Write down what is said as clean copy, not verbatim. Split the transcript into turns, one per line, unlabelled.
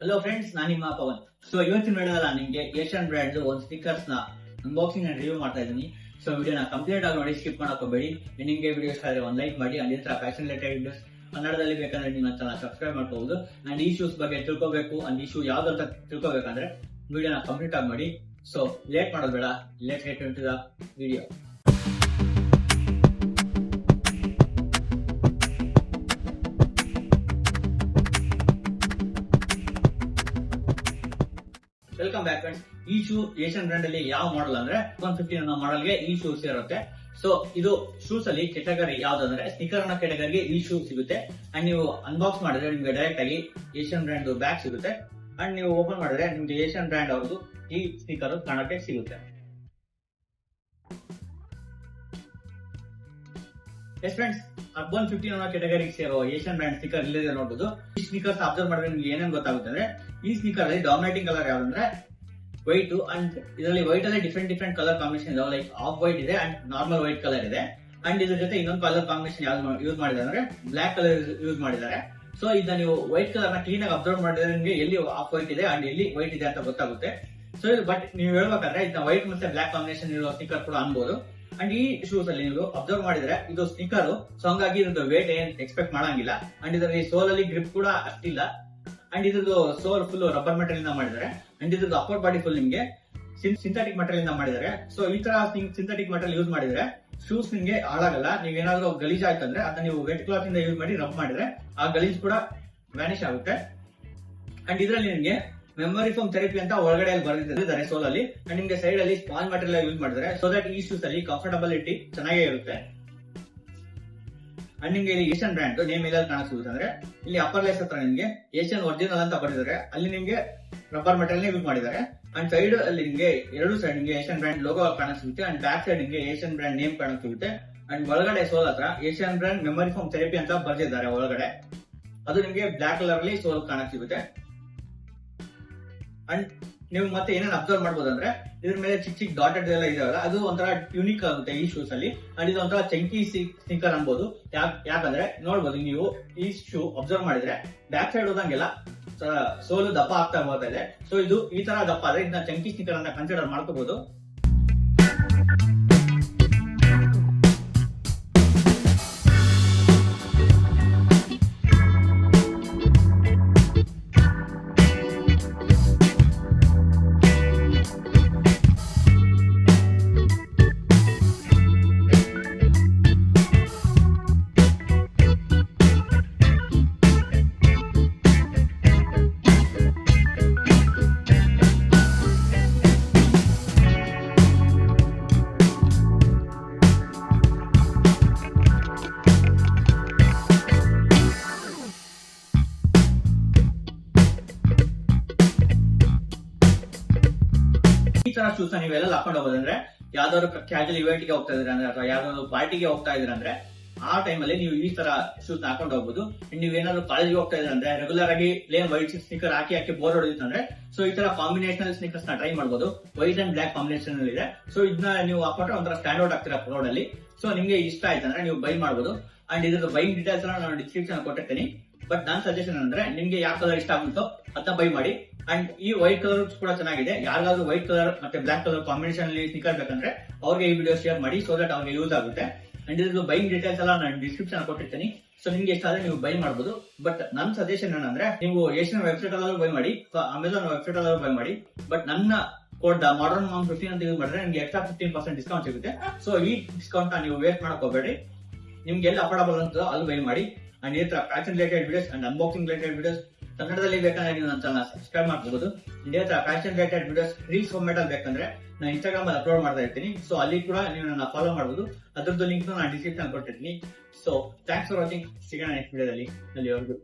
Hello friends, ನಾನು ನಿಮ್ಮ Pavan. So ಇವತ್ತಿನ ವಿಡಿಯೋದಲ್ಲ ನಿಮಗೆ ಏಷ್ಯನ್ ಬ್ರ್ಯಾಂಡ್ ಒಂದು ಸ್ಟಿಕರ್ಸ್ ನ ಅನ್ಬಾಕ್ಸಿಂಗ್ ಅಂಡ್ ರಿವ್ಯೂ ಮಾಡ್ತಾ ಇದ್ದೀನಿ. ಸೊ ವಿಡಿಯೋನ ಕಂಪ್ಲೀಟ್ ಆಗಿ ನೋಡಿ, ಸ್ಕಿಪ್ ಮಾಡಕ್ ಹೋಗಬೇಡಿ. ನಿಮಗೆ ವಿಡಿಯೋ ಇಷ್ಟ ಆದ್ರೆ ಒಂದು ಲೈಕ್ ಮಾಡಿ. ಅದೇ ತರ ಫ್ಯಾಷನ್ ರಿಲೇಟೆಡ್ ವಿಡಿಯೋಸ್ ಕನ್ನಡದಲ್ಲಿ ಬೇಕಂದ್ರೆ ನಿಮ್ಮ ಚಾನಲ್ ಸಬ್ಸ್ಕ್ರೈಬ್ ಮಾಡ್ಕೋಬಹುದು. ಅಂಡ್ ಈ ಶೂಸ್ ಬಗ್ಗೆ ತಿಳ್ಕೋಬೇಕು ಅಂಡ್ ಈ ಶೂ ಯಾವ್ದಂತ ತಿಳ್ಕೋಬೇಕಂದ್ರೆ ವಿಡಿಯೋನ ಕಂಪ್ಲೀಟ್ ಆಗಿ ಮಾಡಿ. ಸೊ ಲೇಟ್ ಮಾಡೋದು ಬೇಡ, let's get into the video. Welcome back friends. ಈ ಶೂ ಏಷ್ಯನ್ ಬ್ರ್ಯಾಂಡ್ ಅಲ್ಲಿ ಯಾವ ಮಾಡಲ್ ಅಂದ್ರೆ 150 ಅನ್ನೋ ಮಾಡಲ್ ಗೆ ಈ ಶೂಸ್ ಇರುತ್ತೆ. ಸೊ ಇದು ಶೂಸ್ ಅಲ್ಲಿ ಕೆಟಗರಿ ಯಾವ್ದಂದ್ರೆ ಸ್ನಿಕರ್ ಅನ್ನೋ ಕೆಟಗರಿಗೆ ಈ ಶೂ ಸಿಗುತ್ತೆ. ಅಂಡ್ ನೀವು ಅನ್ಬಾಕ್ಸ್ ಮಾಡಿದ್ರೆ ನಿಮ್ಗೆ ಡೈರೆಕ್ಟ್ ಆಗಿ ಏಷ್ಯನ್ ಬ್ರ್ಯಾಂಡ್ ಬ್ಯಾಗ್ ಸಿಗುತ್ತೆ. ಅಂಡ್ ನೀವು ಓಪನ್ ಮಾಡಿದ್ರೆ ನಿಮ್ಗೆ ಏಷ್ಯನ್ ಬ್ರ್ಯಾಂಡ್ ಅವ್ರದ್ದು ಈ ಸ್ನಿಕರ್ ಕಾಣಕ್ಕೆ ಸಿಗುತ್ತೆ. ಎಸ್ ಫ್ರೆಂಡ್ಸ್, 150 ಅನ್ನೋ ಕೆಟಗರಿಗೆ ಸೇರೋ ಏಷ್ಯನ್ ಬ್ರ್ಯಾಂಡ್ ಸ್ನಿಕರ್ ಇಲ್ಲಿದೆ ನೋಡಬಹುದು. ಈ ಸ್ನಿಕರ್ಸ್ ಅಬ್ಸರ್ವ್ ಮಾಡಿದ್ರೆ ನಿಮ್ಗೆ ಏನೇನು ಗೊತ್ತಾಗುತ್ತೆ ಅಂದ್ರೆ, ಈ ಸ್ನಿಕರ್ ಅಲ್ಲಿ ಡಾಮಿನೇಟಿಂಗ್ ಕಲರ್ ಯಾವ್ದಂದ್ರೆ ವೈಟ್. ಅಂಡ್ ಇದರಲ್ಲಿ ವೈಟ್ ಅಲ್ಲಿ ಡಿಫ್ರೆಂಟ್ ಕಲರ್ ಕಾಂಬಿನೇಷನ್ ಇದಾವೆ. ಲೈಕ್ ಆಫ್ ವೈಟ್ ಇದೆ ಅಂಡ್ ನಾರ್ಮಲ್ ವೈಟ್ ಕಲರ್ ಇದೆ. ಅಂಡ್ ಇದ್ರ ಜೊತೆ ಇನ್ನೊಂದು ಕಲರ್ ಕಾಂಬಿನೇಷನ್ ಯಾವ್ದು ಯೂಸ್ ಮಾಡಿದ್ದಾರೆ ಅಂದ್ರೆ ಬ್ಲಾಕ್ ಕಲರ್ ಯೂಸ್ ಮಾಡಿದ್ದಾರೆ. ಸೊ ಇದನ್ನ ನೀವು ವೈಟ್ ಕಲರ್ ನ ಕ್ಲೀನ್ ಆಗಿ ಅಬ್ಸರ್ವ್ ಮಾಡಿದ್ರೆ ನಿಮಗೆ ಎಲ್ಲಿ ಆಫ್ ವೈಟ್ ಇದೆ ಅಂಡ್ ಎಲ್ಲಿ ವೈಟ್ ಇದೆ ಅಂತ ಗೊತ್ತಾಗುತ್ತೆ. ಸೊ ಬಟ್ ನೀವು ಹೇಳ್ಬೇಕಂದ್ರೆ ಇದನ್ನ ವೈಟ್ ಮತ್ತೆ ಬ್ಲಾಕ್ ಕಾಂಬಿನೇಷನ್ ಇರೋ ಸ್ನಿಕರ್ ಕೂಡ ಅನ್ಬೋದು. ಅಂಡ್ ಈ ಶೂಸ್ ಅಲ್ಲಿ ನೀವು ಅಬ್ಸರ್ವ್ ಮಾಡಿದ್ರೆ ಇದು ಸ್ನಿಕರ್, ಸೊ ಹಂಗಾಗಿ ಇದ್ರದ್ದು ವೇಟ್ ಏನ್ ಎಕ್ಸ್ಪೆಕ್ಟ್ ಮಾಡಂಗಿಲ್ಲ. ಅಂಡ್ ಇದರಲ್ಲಿ ಸೋಲ್ ಅಲ್ಲಿ ಗ್ರಿಪ್ ಕೂಡ ಅಷ್ಟಿಲ್ಲ. ಅಂಡ್ ಇದ್ರದ್ದು ಸೋಲ್ ಫುಲ್ ರಬ್ಬರ್ ಮೆಟೀರಿಯಲ್ ಇಂದ ಮಾಡಿದ್ದಾರೆ. ಅಂಡ್ ಇದ್ರದ್ದು ಅಪ್ಪರ್ ಬಾಡಿ ಫುಲ್ ನಿಮ್ಗೆ ಸಿಂಥೆಟಿಕ್ ಮೆಟೀರಿಯಲ್ ಇಂದ ಮಾಡಿದ್ದಾರೆ. ಸೊ ಈ ತರ ಸಿಂಥೆಟಿಕ್ ಮೆಟೀರಿಯಲ್ ಯೂಸ್ ಮಾಡಿದ್ರೆ ಶೂಸ್ ನಿಮ್ಗೆ ಹಾಳಾಗಲ್ಲ. ನೀವೇನಾದ್ರೂ ಗಲೀಜ್ ಆಯ್ತಂದ್ರೆ ಅದನ್ನ ನೀವು ವೆಟ್ ಕ್ಲಾತ್ ಇಂದ ಯೂಸ್ ಮಾಡಿ ರಬ್ ಮಾಡಿದ್ರೆ ಆ ಗಲೀಜ್ ಕೂಡ ವ್ಯಾನಿಶ್ ಆಗುತ್ತೆ. ಅಂಡ್ ಇದ್ರಲ್ಲಿ ನಿಮ್ಗೆ ಮೆಮೊರಿ ಫೋಮ್ ಥೆರಪಿ ಅಂತ ಒಳಗಡೆ ಬರೆದಿದ್ದಾರೆ ಸೋಲ್ ಅಲ್ಲಿ. ಅಂಡ್ ನಿಮ್ಗೆ ಸೈಡ್ ಅಲ್ಲಿ ಸ್ಪಾಂಜ್ ಮೆಟೀರಿಯಲ್ ಯೂಸ್ ಮಾಡಿದ್ದಾರೆ. ಸೊ ದಟ್ ಈ ಶೂಸ್ ಅಲ್ಲಿ ಕಂಫರ್ಟಬಿಲಿಟಿ ಚೆನ್ನಾಗೇ ಇರುತ್ತೆ. ಅಂಡ್ ನಿಮ್ಗೆ ಇಲ್ಲಿ ಏಷ್ಯನ್ ಬ್ರ್ಯಾಂಡ್ ನೇಮ್ ಎಲ್ಲ ಕಾಣಿಸುತ್ತೆ. ಅಂದ್ರೆ ಇಲ್ಲಿ ಅಪ್ಪರ್ ಲೇಸ್ ಹತ್ರ ನಿಮ್ಗೆ ಏಷ್ಯನ್ ಒರಿಜಿನಲ್ ಅಂತ ಬರೆದಿದ್ದಾರೆ. ಅಲ್ಲಿ ನಿಮ್ಗೆ ರಬ್ಬರ್ ಮೆಟೀರಿಯಲ್ ಯೂಸ್ ಮಾಡಿದ್ದಾರೆ. ಅಂಡ್ ಸೈಡ್ ಅಲ್ಲಿ ನಿಮ್ಗೆ ಎರಡು ಸೈಡ್ ನಿಮ್ಗೆ ಏಷ್ಯನ್ ಬ್ರ್ಯಾಂಡ್ ಲೋಗೋ ಕಾಣಿಸುತ್ತೆ. ಅಂಡ್ ಬ್ಯಾಕ್ ಸೈಡ್ ನಿಮ್ಗೆ ಏಷ್ಯನ್ ಬ್ರ್ಯಾಂಡ್ ನೇಮ್ ಕಾಣಿಸುತ್ತೆ. ಅಂಡ್ ಒಳಗಡೆ ಸೋಲ್ ಹತ್ರ Asian brand memory foam therapy ಅಂತ ಬರೆದಿದ್ದಾರೆ ಒಳಗಡೆ. ಅದು ನಿಮ್ಗೆ ಬ್ಲಾಕ್ ಕಲರ್ ಅಲ್ಲಿ ಸೋಲ್ ಕಾಣಿಸುತ್ತೆ. ಅಂಡ್ ನೀವು ಮತ್ತೆ ಏನೇನು ಅಬ್ಸರ್ವ್ ಮಾಡಬಹುದು ಅಂದ್ರೆ ಇದ್ರ ಮೇಲೆ ಚಿಕ್ಕ ಡಾಟೆಡ್ ಎಲ್ಲ ಇದೆಯಲ್ಲ, ಅದು ಒಂಥರ ಯೂನಿಕ್ ಆಗುತ್ತೆ ಈ ಶೂಸ್ ಅಲ್ಲಿ. ಅಂಡ್ ಇದು ಒಂಥರ ಚಂಕಿ ಸ್ನಿಕರ್ ಅನ್ಬೋದು. ಯಾಕಂದ್ರೆ ನೋಡ್ಬೋದು ನೀವು ಈ ಶೂ ಅಬ್ಸರ್ವ್ ಮಾಡಿದ್ರೆ ಬ್ಯಾಕ್ ಸೈಡ್ ಹೋದಂಗೆಲ್ಲ ಸೋಲು ದಪ್ಪ ಆಗ್ತಾ ಹೋಗ್ತಾ ಇದೆ. ಸೊ ಇದು ಈ ತರ ದಪ್ಪ ಆದ್ರೆ ಇದನ್ನ ಚಂಕಿ ಸ್ನಿಕರ್ ಅಂತ ಕನ್ಸಿಡರ್ ಮಾಡ್ಕೋಬಹುದು. ಈ ತರ ಶೂಸ್ ನೀವೆಲ್ಲ ಹಾಕೊಂಡು ಹೋಗೋದಂದ್ರೆ ಯಾವ್ದಾದ್ರು ಕ್ಯಾಜುವಲ್ ಇವೆಂಟ್ ಗೆ ಹೋಗ್ತಾ ಇದ್ರೆ ಅಂದ್ರೆ ಅಥವಾ ಯಾವ್ದಾದ್ರು ಪಾರ್ಟಿಗೆ ಹೋಗ್ತಾ ಇದ್ರೆ ಅಂದ್ರೆ ಆ ಟೈಮ್ ಅಲ್ಲಿ ನೀವು ಈ ತರ ಶೂಸ್ ಹಾಕೊಂಡು ಹೋಗ್ಬೋದು. ನೀವೇನಾದ್ರು ಕಾಲೇಜ್ಗೆ ಹೋಗ್ತಾ ಇದ್ರೆ ಅಂದ್ರೆ ರೆಗ್ಯುಲರ್ ಆಗಿ ಪ್ಲೇನ್ ವೈಟ್ ಸ್ನಿಕರ್ ಹಾಕಿ ಬೋರ್ ಹೊಡೆದಿತ್ತು ಅಂದ್ರೆ ಸೊ ಈ ತರ ಕಾಂಬಿನೇಷನಲ್ ಸ್ನಿಕರ್ಸ್ ನ ಟ್ರೈ ಮಾಡಬಹುದು. ವೈಟ್ ಅಂಡ್ ಬ್ಲಾಕ್ ಕಾಂಬಿನೇಷನ್ ಅಲ್ಲಿ ಇದೆ. ಸೊ ಇದನ್ನ ನೀವು ಹಾಕೊಂಡ್ರೆ ಒಂಥರ ಸ್ಟ್ಯಾಂಡ್ ಔಟ್ ಆಗ್ತೀರಾ ರೋಡ್ ಅಲ್ಲಿ. ಸೊ ನಿಮ್ಗೆ ಇಷ್ಟ ಆಯ್ತು ಅಂದ್ರೆ ನೀವು ಬೈ ಮಾಡಬಹುದು. ಅಂಡ್ ಇದ್ರ ಬೈಯಿಂಗ್ ಡೀಟೇಲ್ಸ್ ನಾನು ಡಿಸ್ಕ್ರಿಪ್ಷನ್ ಕೊಟ್ಟಿರ್ತೀನಿ. ಬಟ್ ನನ್ನ ಸಜೆಷನ್ ಅಂದ್ರೆ ನಿಮ್ಗೆ ಯಾವ ಕಲರ್ ಇಷ್ಟ ಆಗುತ್ತೋ ಅದನ್ನ ಬೈ ಮಾಡಿ. ಅಂಡ್ ಈ ವೈಟ್ ಕಲರ್ ಕೂಡ ಚೆನ್ನಾಗಿದೆ. ಯಾರಿಗಾದ್ರೂ ವೈಟ್ ಕಲರ್ ಮತ್ತೆ ಬ್ಲಾಕ್ ಕಲರ್ ಕಾಂಬಿನೇಷನ್ ಅಲ್ಲಿ ಸ್ನಿಕರ್ ಬೇಕಂದ್ರೆ ಅವ್ರಿಗೆ ಈ ವಿಡಿಯೋ ಶೇರ್ ಮಾಡಿ, ಸೊ ದಟ್ ಅವ್ರಿಗೆ ಯೂಸ್ ಆಗುತ್ತೆ. ಅಂಡ್ ಇದ್ರದ್ದು ಬೈಯಿಂಗ್ ಡೀಟೇಲ್ಸ್ ಎಲ್ಲ ನಾನು ಡಿಸ್ಕ್ರಿಪ್ಷನ್ ಕೊಟ್ಟಿರ್ತೀನಿ. ಸೊ ನಿಮ್ಗೆ ಇಷ್ಟ ಆದ್ರೆ ನೀವು ಬೈ ಮಾಡಬಹುದು. ಬಟ್ ನನ್ನ ಸಜೆಷನ್ ಏನಂದ್ರೆ ನೀವು ಏಷ್ಯನ್ ವೆಬ್ಸೈಟ್ ಅಲ್ಲೂ ಬೈ ಮಾಡಿ, ಅಮೆಝಾನ್ ವೆಬ್ಸೈಟ್ ಅಲ್ಲೂ ಬೈ ಮಾಡಿ. ಬಟ್ ನನ್ನ ಕೋಡ್ ಮಾಡರ್ನ್ ಮಾಮ್ 15 ಅಂತ ಯೂಸ್ ಮಾಡಿದ್ರೆ ನಿಮ್ಗೆ ಎಕ್ಸ್ಟ್ರಾ 15% ಡಿಸ್ಕೌಂಟ್ ಸಿಗುತ್ತೆ. ಸೊ ಈ ಡಿಸ್ಕೌಂಟ್ ನೀವು ವೇಸ್ಟ್ ಮಾಡಕ್ ಹೋಗಬೇಡಿ. ನಿಮ್ಗೆ ಎಲ್ಲ ಅಫೋರ್ಡಬಲ್ ಅಂತ ಅಲ್ಲಿ ಬೈ ಮಾಡಿ. ಅಂಡ್ ಈ ತರ fashion related videos and unboxing related videos ಕನ್ನಡದಲ್ಲಿ ಬೇಕಂದ್ರೆ ನೀವು ನನ್ನ ಚಾನಲ್ ಸಬ್ಸ್ಕ್ರೈಬ್ ಮಾಡಬಹುದು. ಇದೇ ತರ fashion related videos reels format ಅಲ್ಲಿ ಬೇಕಂದ್ರೆ ನಾನು ಇನ್ಸ್ಟಾಗ್ರಾಮ್ ಅಲ್ಲಿ ಅಪ್ಲೋಡ್ ಮಾಡ್ತಾ ಇರ್ತೀನಿ. ಸೊ ಅಲ್ಲಿ ಕೂಡ ನೀವು ನನ್ನ ಫಾಲೋ ಮಾಡಬಹುದು. ಅದ್ರದ್ದು ಲಿಂಕ್ ನಾನು ಡಿಸ್ಕ್ರಿಪ್ಷನ್ ಕೊಟ್ಟಿರ್ತೀನಿ. So thanks for watching. ಸಿಗೋಣ ನೆಕ್ಸ್ಟ್ ವಿಡಿಯೋದಲ್ಲಿ. ಅಲ್ಲಿವರೆಗೂ